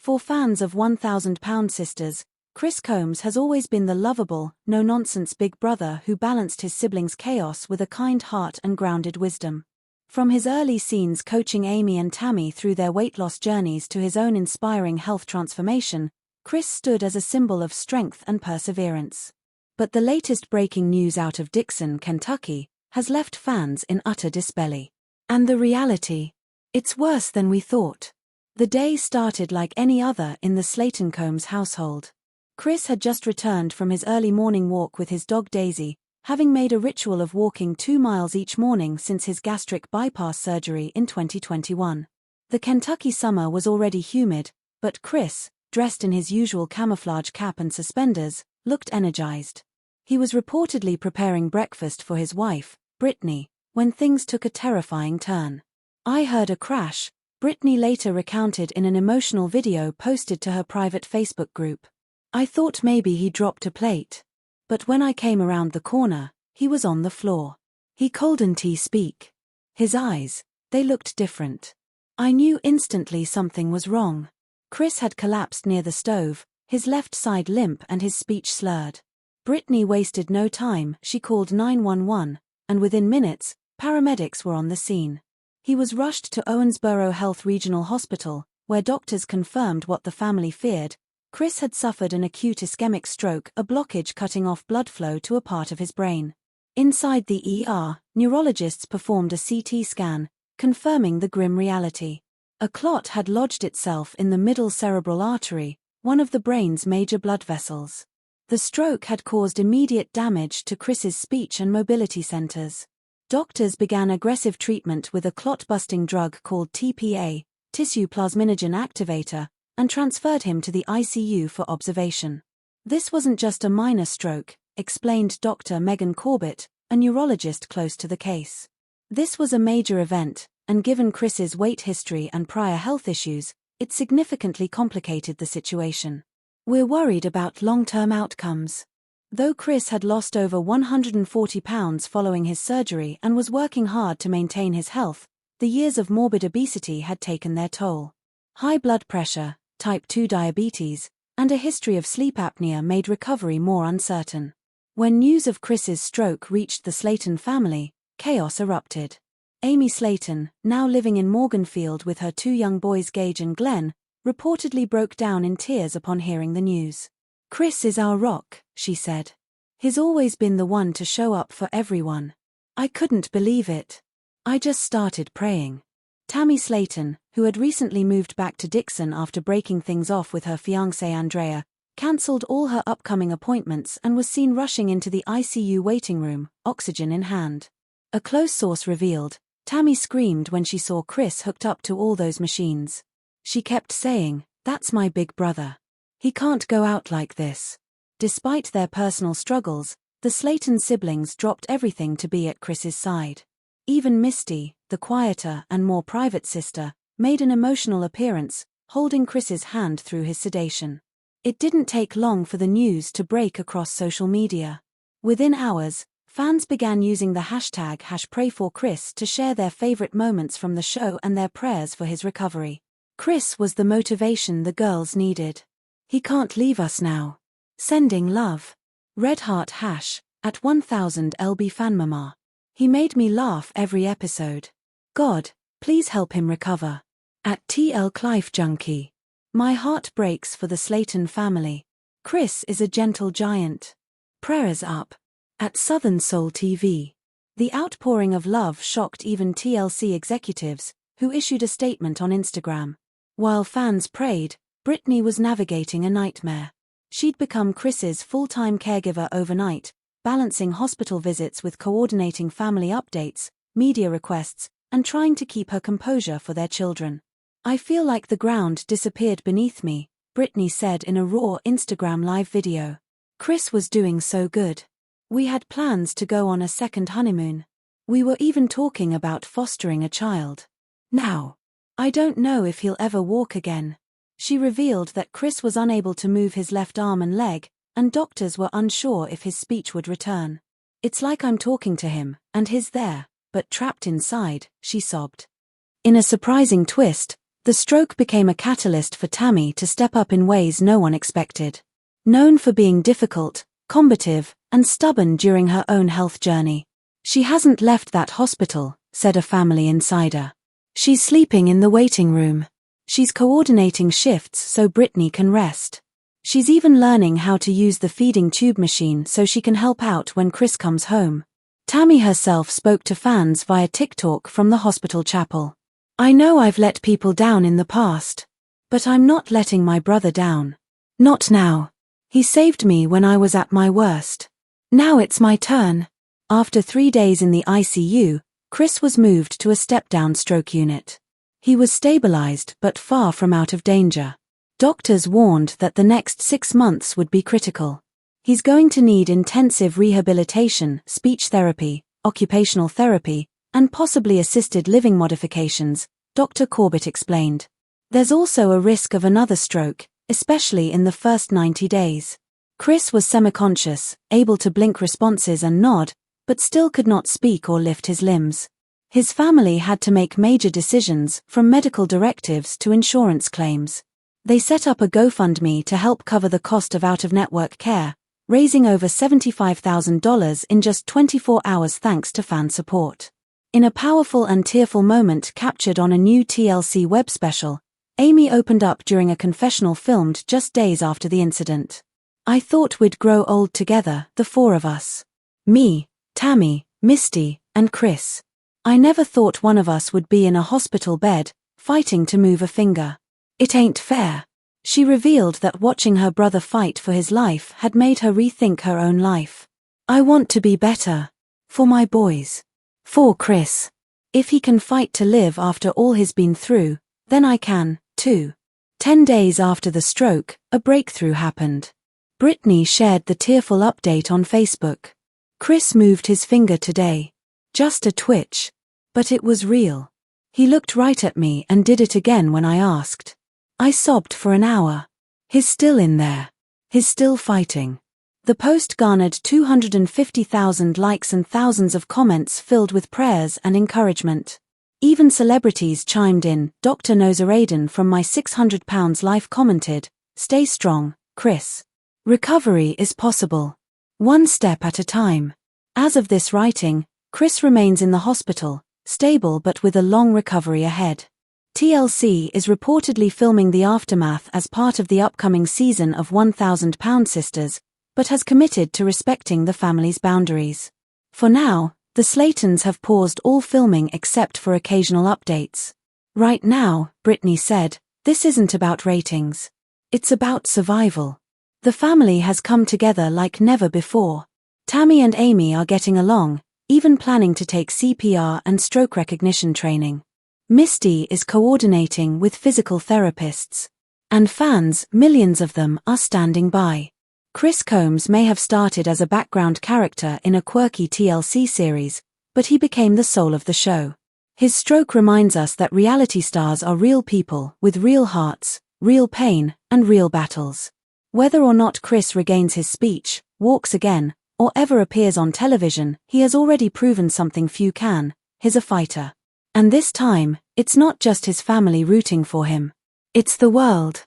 For fans of 1,000-pound sisters, Chris Combs has always been the lovable, no-nonsense big brother who balanced his siblings' chaos with a kind heart and grounded wisdom. From his early scenes coaching Amy and Tammy through their weight loss journeys to his own inspiring health transformation, Chris stood as a symbol of strength and perseverance. But the latest breaking news out of Dixon, Kentucky, has left fans in utter disbelief. And the reality? It's worse than we thought. The day started like any other in the Slayton Combs household. Chris had just returned from his early morning walk with his dog Daisy, having made a ritual of walking 2 miles each morning since his gastric bypass surgery in 2021. The Kentucky summer was already humid, but Chris, dressed in his usual camouflage cap and suspenders, looked energized. He was reportedly preparing breakfast for his wife, Brittany, when things took a terrifying turn. "I heard a crash," Brittany later recounted in an emotional video posted to her private Facebook group. "I thought maybe he dropped a plate. But when I came around the corner, he was on the floor. He couldn't speak. His eyes, they looked different. I knew instantly something was wrong." Chris had collapsed near the stove, his left side limp and his speech slurred. Brittany wasted no time, she called 911, and within minutes, paramedics were on the scene. He was rushed to Owensboro Health Regional Hospital, where doctors confirmed what the family feared. Chris had suffered an acute ischemic stroke, a blockage cutting off blood flow to a part of his brain. Inside the ER, neurologists performed a CT scan, confirming the grim reality. A clot had lodged itself in the middle cerebral artery, one of the brain's major blood vessels. The stroke had caused immediate damage to Chris's speech and mobility centers. Doctors began aggressive treatment with a clot-busting drug called TPA, tissue plasminogen activator, and transferred him to the ICU for observation. "This wasn't just a minor stroke," explained Dr. Megan Corbett, a neurologist close to the case. "This was a major event, and given Chris's weight history and prior health issues, it significantly complicated the situation. We're worried about long-term outcomes." Though Chris had lost over 140 pounds following his surgery and was working hard to maintain his health, the years of morbid obesity had taken their toll. High blood pressure, type 2 diabetes, and a history of sleep apnea made recovery more uncertain. When news of Chris's stroke reached the Slayton family, chaos erupted. Amy Slayton, now living in Morganfield with her 2 young boys Gage and Glenn, reportedly broke down in tears upon hearing the news. "Chris is our rock," she said. "He's always been the one to show up for everyone. I couldn't believe it. I just started praying." Tammy Slayton, who had recently moved back to Dixon after breaking things off with her fiancé Andrea, cancelled all her upcoming appointments and was seen rushing into the ICU waiting room, oxygen in hand. A close source revealed, Tammy screamed when she saw Chris hooked up to all those machines. She kept saying, "That's my big brother. He can't go out like this." Despite their personal struggles, the Slayton siblings dropped everything to be at Chris's side. Even Misty, the quieter and more private sister, made an emotional appearance, holding Chris's hand through his sedation. It didn't take long for the news to break across social media. Within hours, fans began using the hashtag #PrayForChris to share their favorite moments from the show and their prayers for his recovery. Chris was the motivation the girls needed. "He can't leave us now. Sending love. Red Heart at 1000 LB Fanmama. He made me laugh every episode. God, please help him recover. At TL Clive Junkie. My heart breaks for the Slayton family. Chris is a gentle giant. Prayers up." At Southern Soul TV. The outpouring of love shocked even TLC executives, who issued a statement on Instagram. While fans prayed, Brittany was navigating a nightmare. She'd become Chris's full-time caregiver overnight, balancing hospital visits with coordinating family updates, media requests, and trying to keep her composure for their children. "I feel like the ground disappeared beneath me," Brittany said in a raw Instagram live video. "Chris was doing so good. We had plans to go on a second honeymoon. We were even talking about fostering a child. Now, I don't know if he'll ever walk again." She revealed that Chris was unable to move his left arm and leg, and doctors were unsure if his speech would return. "It's like I'm talking to him, and he's there, but trapped inside," she sobbed. In a surprising twist, The stroke became a catalyst for Tammy to step up in ways no one expected. Known for being difficult, combative, and stubborn during her own health journey, she hasn't left that hospital, said a family insider. She's sleeping in the waiting room. She's coordinating shifts so Brittany can rest. She's even learning how to use the feeding tube machine so she can help out when Chris comes home. Tammy herself spoke to fans via TikTok from the hospital chapel. I know I've let people down in the past. But I'm not letting my brother down. Not now. He saved me when I was at my worst. Now it's my turn. After 3 days in the ICU, Chris was moved to a step-down stroke unit. He was stabilized but far from out of danger. Doctors warned that the next 6 months would be critical. He's going to need intensive rehabilitation, speech therapy, occupational therapy, and possibly assisted living modifications, Dr. Corbett explained. There's also a risk of another stroke, especially in the first 90 days. Chris was semi-conscious, able to blink responses and nod, but still could not speak or lift his limbs. His family had to make major decisions, from medical directives to insurance claims. They set up a GoFundMe to help cover the cost of out-of-network care, raising over $75,000 in just 24 hours thanks to fan support. In a powerful and tearful moment captured on a new TLC web special, Amy opened up during a confessional filmed just days after the incident. I thought we'd grow old together, the 4 of us. Me, Tammy, Misty, and Chris. I never thought one of us would be in a hospital bed, fighting to move a finger. It ain't fair. She revealed that watching her brother fight for his life had made her rethink her own life. I want to be better. For my boys. For Chris. If he can fight to live after all he's been through, then I can, too. 10 days after the stroke, a breakthrough happened. Brittany shared the tearful update on Facebook. Chris moved his finger today. Just a twitch. But it was real. He looked right at me and did it again when I asked. I sobbed for an hour. He's still in there. He's still fighting. The post garnered 250,000 likes and thousands of comments filled with prayers and encouragement. Even celebrities chimed in. Dr. Nozaraden from My £600 Life commented, "Stay strong, Chris. Recovery is possible. One step at a time." As of this writing, Chris remains in the hospital, stable but with a long recovery ahead. TLC is reportedly filming the aftermath as part of the upcoming season of £1,000 Sisters, but has committed to respecting the family's boundaries. For now, the Slaytons have paused all filming except for occasional updates. Right now, Brittany said, this isn't about ratings. It's about survival. The family has come together like never before. Tammy and Amy are getting along, even planning to take CPR and stroke recognition training. Misty is coordinating with physical therapists. And fans, millions of them, are standing by. Chris Combs may have started as a background character in a quirky TLC series, but he became the soul of the show. His stroke reminds us that reality stars are real people with real hearts, real pain, and real battles. Whether or not Chris regains his speech, walks again, or ever appears on television, he has already proven something few can: he's a fighter. And this time, it's not just his family rooting for him. It's the world.